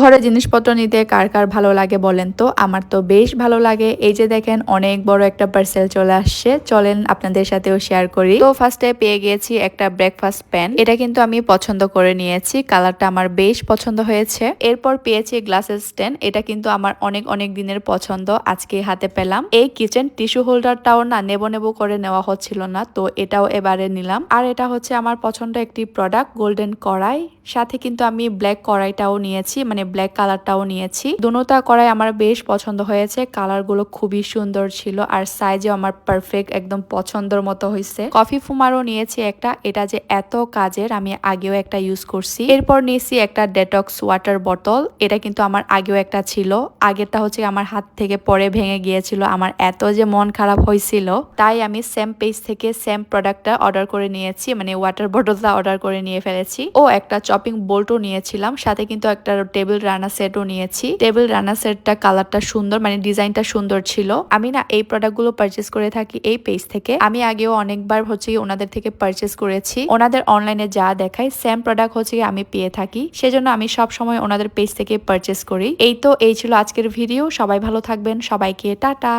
ঘরে জিনিসপত্র নিতে কার কার ভালো লাগে বলেন তো? আমার তো বেশ ভালো লাগে। এই যে দেখেন অনেক বড় একটা পার্সেল চলে আসছে, চলেন আপনাদের সাথেও শেয়ার করি। তো ফার্স্টে পেয়ে গিয়েছি একটা ব্রেকফাস্ট প্যান। এটা কিন্তু আমি পছন্দ করে নিয়েছি, কালারটা আমার বেশ পছন্দ হয়েছে। এরপর পেয়েছি গ্লাসের স্ট্যান্ড। এটা কিন্তু আমার অনেক অনেক দিনের পছন্দ, আজকে হাতে পেলাম। এই কিচেন টিস্যু হোল্ডারটাও না নেব নেব করে নেওয়া হচ্ছিল না, তো এটাও এবারে নিলাম। আর এটা হচ্ছে আমার পছন্দ একটি প্রোডাক্ট, গোল্ডেন কড়াই। সাথে কিন্তু আমি ব্ল্যাক কড়াইটাও নিয়েছি, মানে ব্ল্যাক কালারটাও নিয়েছি। দুটোটা কড়াই আমার বেশ পছন্দ হয়েছে, কালার গুলো খুবই সুন্দর ছিল আর সাইজও আমার পারফেক্ট, একদম পছন্দের মতো হয়েছে। কফি ফুমারও নিয়েছি একটা, এটা যে এত কাজের, আমি আগেও একটা ইউজ করছি। এরপর নিয়েছি একটা ডেটক্স ওয়াটার বোতল। এটা কিন্তু আমার আগেও একটা ছিল, আগেরটা হচ্ছে আমার হাত থেকে পরে ভেঙে গিয়েছিল। আমার এত যে মন খারাপ হয়েছিল, তাই আমি সেম পেজ থেকে সেম প্রোডাক্টটা অর্ডার করে নিয়েছি, মানে ওয়াটার বোতলটা অর্ডার করে নিয়ে ফেলেছি। ও একটা চপিং বোল্টও নিয়েছিলাম, সাথে কিন্তু একটা টেবিল রানার সেটও নিয়েছি। টেবিল রানার সেটটা কালারটা সুন্দর, মানে ডিজাইনটা সুন্দর ছিল। আমি না এই প্রোডাক্টগুলো পারচেস করে থাকি এই পেজ থেকে। আমি আগেও অনেকবার হচ্ছে ওনাদের থেকে পারচেস করেছি। ওনাদের অনলাইনে যা দেখায় সেম প্রোডাক্ট হচ্ছে আমি পেয়ে থাকি, সেজন্য আমি সব সময় ওনাদের পেজ থেকে পারচেস করি। এই ছিল আজকের ভিডিও। সবাই ভালো থাকবেন, সবাইকে টাটা।